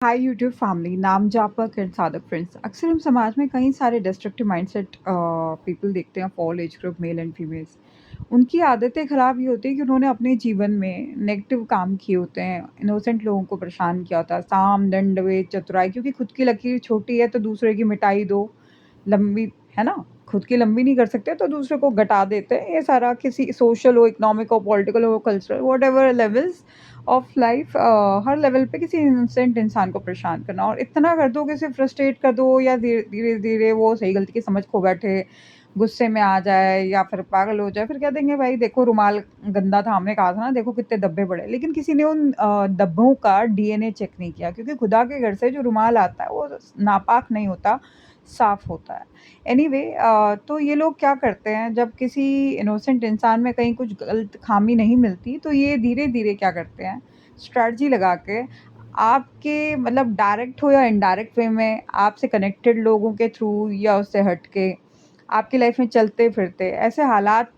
Hi YouTube family नाम जापक and साधक friends. अक्सर हम समाज में कई सारे डिस्ट्रक्टिव माइंडसेट पीपल देखते हैं, all age group male and females. उनकी आदतें खराब ये होती है कि उन्होंने अपने जीवन में नेगेटिव काम किए होते हैं, इनोसेंट लोगों को परेशान किया होता है, साम दंड वेद चतुराई, क्योंकि खुद की लकीर छोटी है तो दूसरे की मिटाई दो लंबी, है ना। खुद की लंबी नहीं कर सकते तो दूसरे को घटा देते हैं। ये सारा किसी सोशल हो, इकोनॉमिक हो, पॉलिटिकल हो, cultural, what ever levels of life, her level पे किसी इनोसेंट इंसान को परेशान करना और इतना कर दो कि उसे फ्रस्ट्रेट कर दो, या धीरे धीरे धीरे वो सही गलती की समझ खो बैठे, गुस्से में आ जाए या फिर पागल हो जाए। फिर कह देंगे भाई देखो रुमाल गंदा था, हमने कहा था ना, देखो कितने धब्बे पड़े। लेकिन किसी ने उन धब्बों का डीएनए चेक नहीं किया, क्योंकि खुदा के घर से जो रुमाल आता है वो नापाक नहीं होता, साफ होता है। एनीवे तो ये लोग क्या करते हैं, जब किसी इनोसेंट इंसान में कहीं कुछ गलत खामी नहीं मिलती तो ये धीरे धीरे क्या करते हैं, स्ट्रैटेजी लगा के आपके मतलब डायरेक्ट हो या इनडायरेक्ट वे में आपसे कनेक्टेड लोगों के थ्रू या उससे हट के आपकी लाइफ में चलते फिरते ऐसे हालात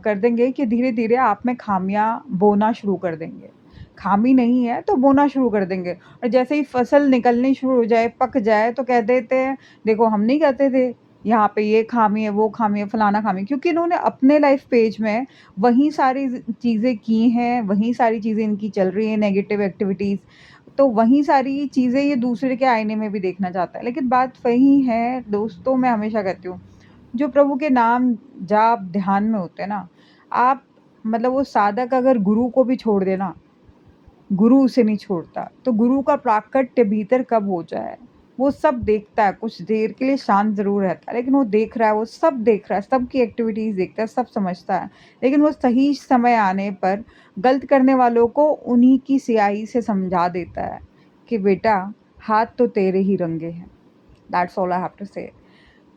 कर देंगे कि धीरे धीरे आप में खामियां बोना शुरू कर देंगे। खामी नहीं है तो बोना शुरू कर देंगे, और जैसे ही फसल निकलनी शुरू हो जाए, पक जाए, तो कह देते हैं देखो हम नहीं कहते थे यहाँ पे ये खामी है, वो खामी है, फलाना खामी है। क्योंकि इन्होंने अपने लाइफ पेज में वही सारी चीज़ें की हैं, वही सारी चीज़ें इनकी चल रही हैं, नेगेटिव एक्टिविटीज़। तो वही सारी चीज़ें ये दूसरे के आईने में भी देखना चाहता है। लेकिन बात वही है दोस्तों, मैं हमेशा कहती हूँ, जो प्रभु के नाम जाप ध्यान में होते हैं ना, आप मतलब वो साधक अगर गुरु को भी छोड़ देना, गुरु उसे नहीं छोड़ता। तो गुरु का प्राकट्य भीतर कब हो जाए, वो सब देखता है। कुछ देर के लिए शांत ज़रूर रहता है, लेकिन वो देख रहा है, वो सब देख रहा है, सबकी एक्टिविटीज़ देखता है, सब समझता है। लेकिन वो सही समय आने पर गलत करने वालों को उन्हीं की स्याही से समझा देता है कि बेटा हाथ तो तेरे ही रंगे हैं। That's all I have to say.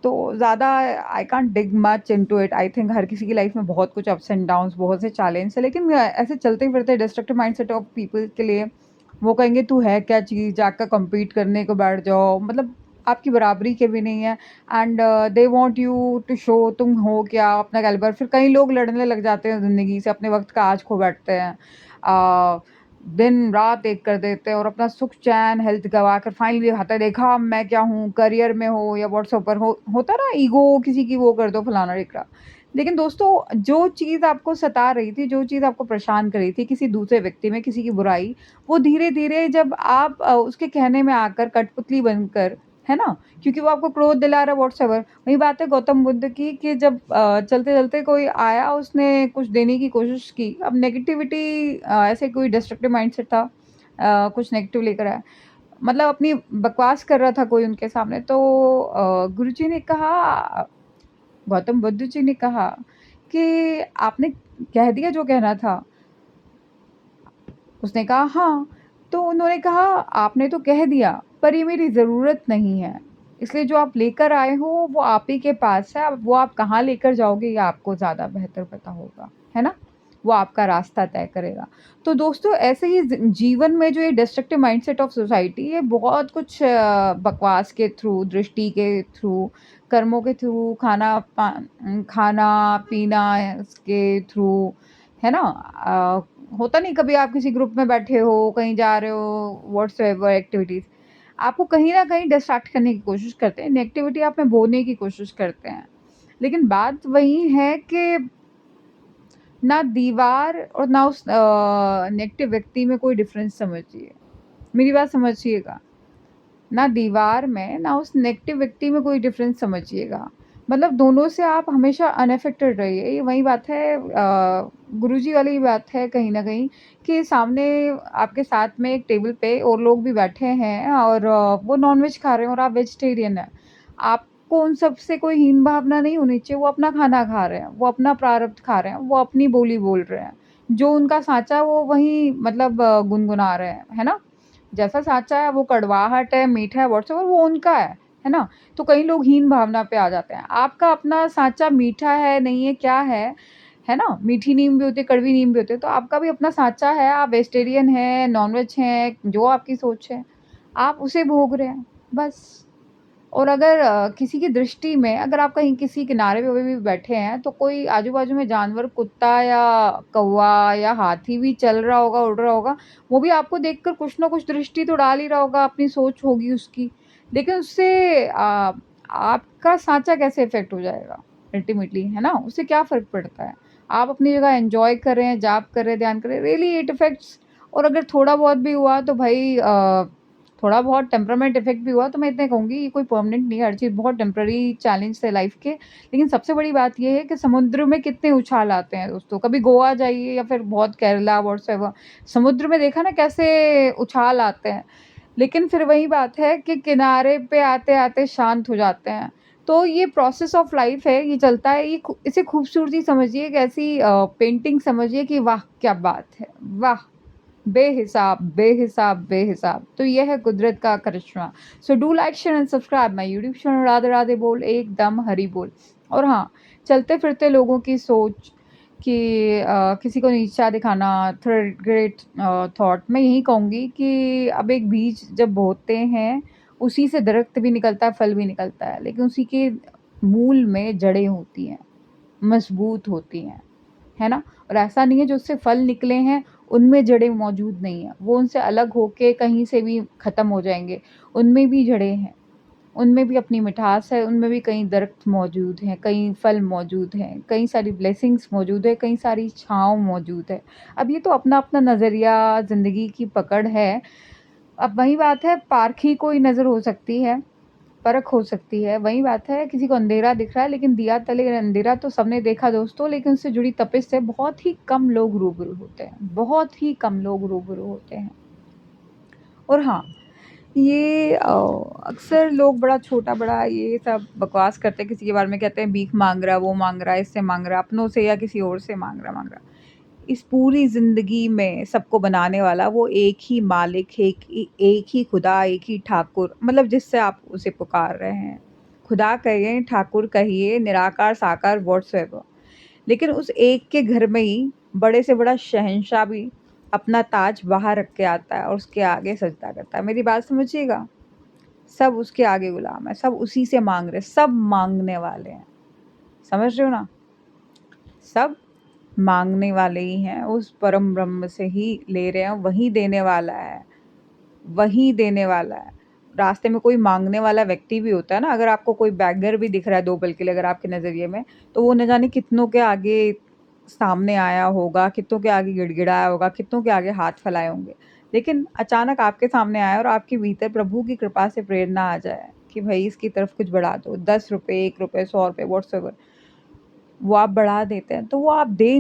तो ज़्यादा I can't dig much into it. I think हर किसी की लाइफ में बहुत कुछ अप्स एंड डाउन्स, बहुत से चैलेंज है। लेकिन ऐसे चलते फिरते डिस्ट्रक्टिव माइंडसेट ऑफ पीपल के लिए वो कहेंगे तू है क्या चीज़, जाकर compete करने को बैठ जाओ, मतलब आपकी बराबरी के भी नहीं है। And they want you to show तुम हो क्या, अपना कैलिबर। फिर कई लोग लड़ने लग जाते हैं ज़िंदगी से, अपने वक्त का आज खो बैठते हैं, दिन रात एक कर देते हैं और अपना सुख चैन हेल्थ गवा कर फाइनली दिखाता है देखा अब मैं क्या हूँ, करियर में हो या व्हाट्सएप पर हो, होता ना ईगो किसी की, वो कर दो फलाना ढिकड़ा। लेकिन दोस्तों जो चीज़ आपको सता रही थी, जो चीज़ आपको परेशान कर रही थी, किसी दूसरे व्यक्ति में किसी की बुराई, वो धीरे-धीरे जब आप उसके कहने में आकर कठपुतली बनकर, है ना? क्योंकि वो आपको क्रोध दिला रहा है व्हाट्सएवर। वही बात है गौतम बुद्ध की कि जब चलते-चलते कोई आया, उसने कुछ देने की कोशिश की। अब नेगेटिविटी ऐसे कोई डिस्ट्रक्टिव माइंडसेट था, कुछ नेगेटिव लेकर आया। मतलब अपनी बकवास कर रहा था कोई उनके सामने, तो गुरुजी ने कहा, गौतम बुद्ध जी ने कहा कि आपने कह दिया जो कहना था। उसने कहा हाँ। तो उन्होंने कहा आपने तो कह दिया, पर ये मेरी ज़रूरत नहीं है। इसलिए जो आप लेकर आए हो वो आप ही के पास है, अब वो आप कहाँ लेकर जाओगे ये आपको ज़्यादा बेहतर पता होगा, है ना? वो आपका रास्ता तय करेगा। तो दोस्तों ऐसे ही जीवन में जो ये डिस्ट्रक्टिव माइंडसेट ऑफ सोसाइटी, ये बहुत कुछ बकवास के थ्रू, दृष्टि के थ्रू, कर्मों के थ्रू, खाना पीना के थ्रू, है ना? होता नहीं, कभी आप किसी ग्रुप में बैठे हो, कहीं जा रहे हो, व्हाट्सएवर एक्टिविटीज़, आपको कहीं न कहीं डिस्ट्रैक्ट करने की कोशिश करते हैं, नेगेटिविटी आप में बोने की कोशिश करते हैं। लेकिन बात वही है कि ना दीवार और ना उस नेगेटिव व्यक्ति में कोई डिफ़रेंस समझिए। मेरी बात समझिएगा। ना दीवार में, ना उस नेगेटिव व्यक्ति में कोई डिफरेंस समझिएगा। मतलब दोनों से आप हमेशा अनअफेक्टेड रहिए। ये वही बात है, गुरुजी वाली ही बात है कहीं न कहीं, कि सामने आपके साथ में एक टेबल पे और लोग भी बैठे हैं और वो नॉन-वेज खा रहे हैं और आप वेजिटेरियन हैं। आपको उन सब से कोई हीन भावना नहीं होनी चाहिए, वो अपना खाना खा रहे हैं, वो अपना प्रारब्ध खा रहे हैं, वो अपनी बोली बोल रहे हैं। जो उनका साँचा वो वही मतलब गुनगुना रहे हैं, है ना? जैसा साँचा है, वो कड़वाहट है, मीठा है, व्हाटसएवर, वो उनका है ना? तो कई लोग हीन भावना पे आ जाते हैं। आपका अपना साँचा मीठा है, नहीं है, क्या है ना? मीठी नीम भी होती है, कड़वी नीम भी होती है, तो आपका भी अपना साँचा है, आप वेजिटेरियन हैं, नॉन-वेज हैं, जो आपकी सोच है, आप उसे भोग रहे हैं, बस। और अगर किसी की दृष्टि में अगर आप कहीं किसी किनारे पे भी बैठे हैं, तो कोई आजू-बाजू में जानवर, कुत्ता या कौवा या हाथी भी चल रहा होगा, उड़ रहा होगा, वो भी आपको देखकर कुछ ना कुछ दृष्टि तो डाल ही रहा होगा, अपनी सोच होगी उसकी। लेकिन उससे आपका साँचा कैसे इफ़ेक्ट हो जाएगा अल्टीमेटली, है ना? उससे क्या फ़र्क पड़ता है? आप अपनी जगह एन्जॉय कर रहे हैं, जाप कर रहे हैं, ध्यान कर रहे हैं, रियली इट इफ़ेक्ट्स। और अगर थोड़ा बहुत भी हुआ तो भई थोड़ा बहुत टेम्परामेंट इफ़ेक्ट भी हुआ तो मैं इतना कहूँगी ये कोई परमानेंट नहीं है, हर चीज़ बहुत टेम्परेरी चैलेंज थे लाइफ़ के। लेकिन सबसे बड़ी बात ये है कि समुद्र में कितने उछाल आते हैं दोस्तों। कभी गोवा जाइए या फिर बहुत केरला व्हाट्सएवर, समुद्र में देखा ना कैसे उछाल आते हैं। लेकिन फिर वही बात है कि किनारे पे आते-आते शांत हो जाते हैं। तो ये प्रोसेस ऑफ लाइफ़ है, ये चलता है, ये इसे खूबसूरती समझिए, एक ऐसी पेंटिंग समझिए कि वाह! क्या बात है, वाह! बेहिसाब, बेहिसाब, बेहिसाब। तो ये है कुदरत का करिश्मा। So do like, share and subscribe my YouTube channel Radhe Radhe बोल, एकदम हरी बोल। और हाँ, चलते-फिरते लोगों की सोच कि किसी को नीचा दिखाना, थर्ड ग्रेट थॉट, मैं यही कहूँगी कि अब एक बीज जब बोते हैं, उसी से दरख्त भी निकलता है, फल भी निकलता है, लेकिन उसी के मूल में जड़ें होती हैं, मज़बूत होती हैं। है ना? और ऐसा नहीं है जो उससे फल निकले हैं, उनमें जड़ें मौजूद नहीं हैं। वो उनसे अलग होके कहीं से भी ख़त्म हो जाएँगे। उनमें भी जड़ें हैं, उनमें भी अपनी मिठास है, उनमें भी कई दरख़्त मौजूद हैं, कई फल मौजूद हैं, कई सारी ब्लेसिंग्स मौजूद है, कई सारी छाँव मौजूद है। अब ये तो अपना-अपना नज़रिया, ज़िंदगी की पकड़ है। अब वही बात है, पारखी कोई नज़र हो सकती है, परख हो सकती है। वही बात है, किसी को अंधेरा दिख रहा है, लेकिन दिया तले अंधेरा तो सबने देखा दोस्तों, लेकिन उससे जुड़ी तपिश से बहुत ही कम लोग रूबरू होते हैं, बहुत ही कम लोग रूबरू होते हैं। और हाँ, ये अक्सर लोग बड़ा छोटा-बड़ा ये सब बकवास करते हैं, किसी के बारे में कहते हैं भीख माँग रहा, वो माँग रहा है, इससे माँग रहा है, अपनों से या किसी और से माँग रहा। इस पूरी ज़िंदगी में सबको बनाने वाला वो एक ही मालिक, एक ही खुदा, एक ही ठाकुर, मतलब जिससे आप उसे पुकार रहे हैं। खुदा कहिए, ठाकुर कहिए, निराकार, साकार व्हाटसोएवर। लेकिन उस एक के घर में ही बड़े से बड़ा शहंशाह भी अपना ताज बाहर रख के आता है और उसके आगे सजदा करता है। मेरी बात समझिएगा? सब उसके आगे गुलाम है, सब उसी से माँग रहे हैं, सब माँगने वाले हैं। समझ रहे हो ना? सब माँगने वाले ही हैं, उस परम ब्रह्म से ही ले रहे हैं, वही देने वाला है, वही देने वाला है। रास्ते में कोई माँगने वाला व्यक्ति भी होता है ना, अगर आपको कोई बेगर भी दिख रहा है 2 पल के लिए अगर आपके नज़रिए में, तो वो न जाने कितनों के आगे सामने आया होगा, कितनों के आगे गिड़गिड़ाया होगा, कितनों के आगे हाथ फैलाए होंगे। लेकिन अचानक आपके सामने आया और आपके भीतर प्रभु की कृपा से प्रेरणा आ जाए कि भई इसकी तरफ कुछ बढ़ा दो, ₹10, ₹1, ₹100 व्हाट्सएवर। वो आप बढ़ा देते हैं, तो वो आप दे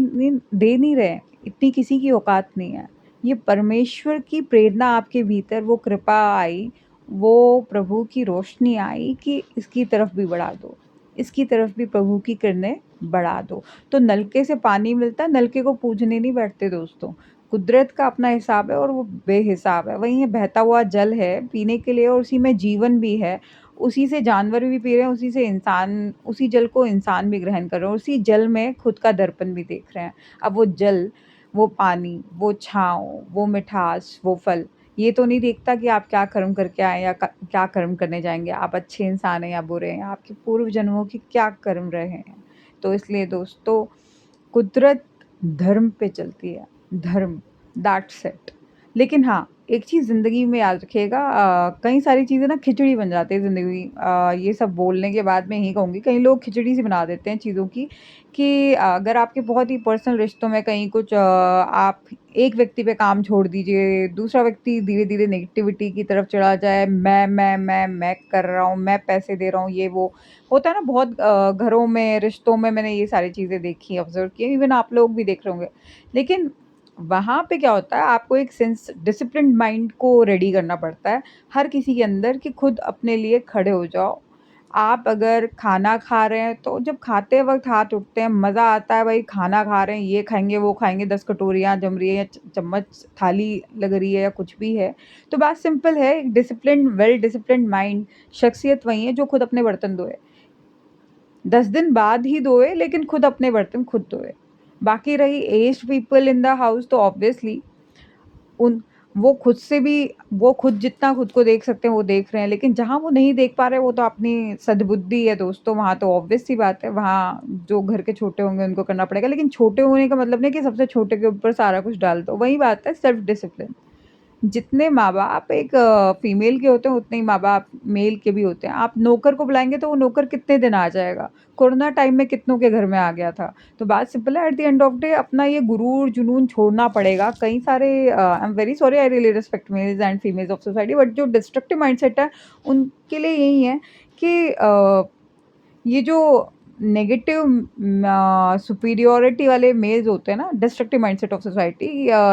नहीं रहे हैं, इतनी किसी की औकात नहीं है। ये परमेश्वर की प्रेरणा आपके भीतर, वो कृपा आई, वो प्रभु की रोशनी आई कि इसकी तरफ भी बढ़ा दो, इसकी तरफ भी प्रभु की किरणें बढ़ा दो। तो नलके से पानी मिलता है, नलके को पूजने नहीं बैठते दोस्तों। कुदरत का अपना हिसाब है और वो बेहिसाब है। वहीं ये बहता हुआ जल है पीने के लिए और उसी में जीवन भी है। उसी से जानवर भी पी रहे हैं, उसी से इंसान, उसी जल को इंसान भी ग्रहण कर रहे हैं, उसी जल में खुद का दर्पण भी देख रहे हैं। अब वो जल, वो पानी, वो छाँव, वो मिठास, वो फल, ये तो नहीं देखता कि आप क्या कर्म करके आए हैं या क क्या कर्म करने जाएँगे। आप अच्छे इंसान हैं या बुरे हैं, आपके पूर्व जन्मों के क्या कर्म रहे हैं। तो इसलिए दोस्तों, कुदरत धर्म पे चलती है, धर्म, दैट्स इट। लेकिन हाँ, एक चीज़ ज़िंदगी में याद रखिएगा, कई सारी चीज़ें ना खिचड़ी बन जाती है ज़िंदगी, ये सब बोलने के बाद मैं यही कहूँगी, कई लोग खिचड़ी सी बना देते हैं चीज़ों की कि अगर आपके बहुत ही पर्सनल रिश्तों में कहीं कुछ आप एक व्यक्ति पे काम छोड़ दीजिए, दूसरा व्यक्ति धीरे-धीरे नेगेटिविटी की तरफ चला जाए, मैं कर रहा हूँ, मैं पैसे दे रहा हूँ, ये वो। होता है ना बहुत घरों में, रिश्तों में मैंने ये सारी चीज़ें देखी, ऑब्ज़र्व की, इवन आप लोग भी देख रहे होंगे। लेकिन वहाँ पे क्या होता है, आपको एक डिसिप्लिन्ड माइंड को रेडी करना पड़ता है, हर किसी के अंदर, कि खुद अपने लिए खड़े हो जाओ। आप अगर खाना खा रहे हैं, तो जब खाते वक़्त हाथ उठते हैं, मज़ा आता है, भई खाना खा रहे हैं, ये खाएँगे, वो खाएँगे, 10 कटोरियाँ जम रही है या चम्मच थाली लग रही है या कुछ भी है। तो बात सिंपल है, एक डिसिप्लिन्ड, वेल डिसिप्लिन्ड माइंड, शख्सियत वही है जो खुद अपने बर्तन धोए। 10 दिन बाद ही धोए, लेकिन खुद अपने बर्तन खुद धोए। बाकी रही aged people in the house, तो ऑब्वियसली उन वो खुद जितना खुद को देख सकते हैं वो देख रहे हैं, लेकिन जहाँ वो नहीं देख पा रहे वो तो अपनी सद्बुद्धि है दोस्तों, वहाँ तो ऑब्वियस सी बात है, वहाँ जो घर के छोटे होंगे उनको करना पड़ेगा। लेकिन छोटे होने का मतलब नहीं कि सबसे छोटे के ऊपर सारा कुछ डाल दो, वही बात है सेल्फ डिसिप्लिन। जितने माँ-बाप एक फीमेल के होते हैं, उतने ही माँ-बाप मेल के भी होते हैं। आप नौकर को बुलाएँगे तो वो नौकर कितने दिन आ जाएगा? कोरोना टाइम में कितनों के घर में आ गया था। तो बात सिंपल है, at the end of day अपना ये गुरूर, जुनून छोड़ना पड़ेगा। कई सारे I am very sorry, I really respect mails and females of society, but जो डिस्ट्रक्टिव माइंडसेट है, उनके लिए यही है कि ये जो नेगेटिव सुपीरियॉरिटी वाले मेल्स होते हैं ना, डिस्ट्रक्टिव माइंडसेट ऑफ सोसाइटी,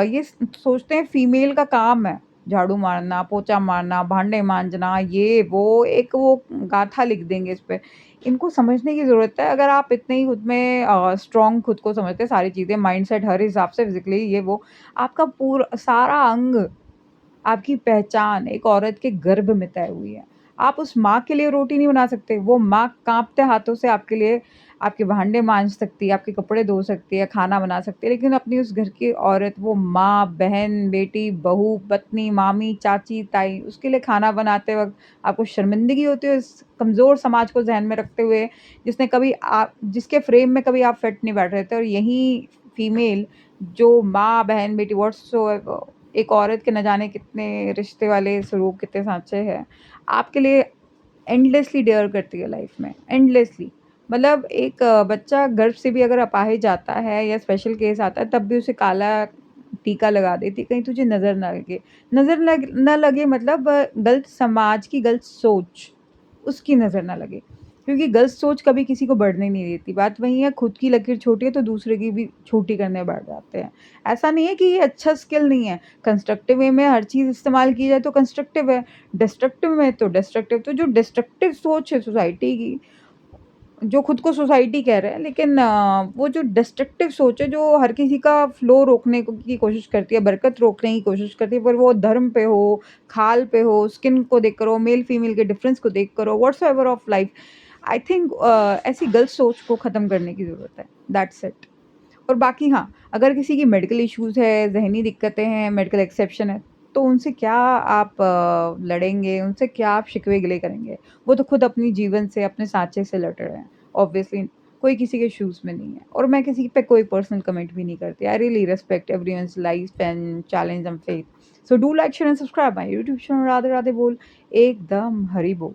ये सोचते हैं फीमेल का काम है झाड़ू मारना, पोछा मारना, भांडे मांजना, ये वो एक वो गाथा लिख देंगे इस पे। इनको समझने की ज़रूरत है। अगर आप इतने ही खुद में स्ट्रॉन्ग खुद को समझते हैं, सारी चीज़ें माइंडसेट हर हिसाब से फिज़िकली ये वो, आपका पूरा सारा अंग, आपकी पहचान एक औरत के गर्भ में तय हुई है। आप उस माँ के लिए रोटी नहीं बना सकते, वो माँ काँपते हाथों से आपके लिए आपके भांडे माँज सकती है, आपके कपड़े धो सकती है, खाना बना सकती है, लेकिन अपनी उस घर की औरत वो माँ, बहन, बेटी, बहू, पत्नी, मामी, चाची, ताई, उसके लिए खाना बनाते वक़्त आपको शर्मिंदगी होती है इस कमज़ोर समाज को ज़हन में रखते हुए, जिसके फ्रेम में कभी आप फिट नहीं बैठ रहे थे, और यही फीमेल जो माँ, बहन, बेटी व्हाट्सोएवर, एक औरत के न जाने कितने रिश्ते वाले स्वरूप, कितने सांचे हैं, आपके लिए एंडलेसली डेयर करती है लाइफ में, एंडलेसली। मतलब एक बच्चा गर्भ से भी अगर अपाहिज आता है या स्पेशल केस आता है, तब भी उसे काला टीका लगा देती है, कहीं तुझे नज़र ना लगे। ना लगे मतलब गलत समाज की गलत सोच, उसकी नज़र ना लगे। क्योंकि गलत सोच कभी किसी को बढ़ने नहीं देती। बात वही है, खुद की लकीर छोटी है तो दूसरे की भी छोटी करने बैठ जाते हैं। ऐसा नहीं है कि ये अच्छा स्किल नहीं है, कंस्ट्रक्टिव वे में हर चीज़ इस्तेमाल की जाए तो कंस्ट्रक्टिव है, डिस्ट्रक्टिव में तो डिस्ट्रक्टिव। तो जो डिस्ट्रक्टिव सोच है सोसाइटी की, जो खुद को सोसाइटी कह रहे हैं, लेकिन वो जो डिस्ट्रक्टिव सोच है जो हर किसी का फ्लो रोकने की कोशिश करती है, बरकत रोकने की कोशिश करती है, पर वो धर्म पे हो, खाल पे हो, स्किन को देखकर हो, मेल फीमेल के डिफरेंस को देखकर हो, whatsoever of life, I think ऐसी गलत सोच को ख़त्म करने की ज़रूरत है, दैट्स इट। और बाकी हाँ, अगर किसी की मेडिकल इश्यूज़ है, ज़हनी दिक्कतें हैं, मेडिकल एक्सेप्शन है, तो उनसे क्या आप लड़ेंगे, उनसे क्या आप शिकवे-गिले करेंगे? वो तो खुद अपनी जीवन से, अपने साँचे से लड़ रहे हैं, ऑब्वियसली कोई किसी के शूज़ में नहीं है, और मैं किसी पे कोई पर्सनल कमेंट भी नहीं करती। I really respect everyone's life and challenge and faith. So do like, share and subscribe my YouTube channel Radhe Radhe बोल, एकदम हरी बोल।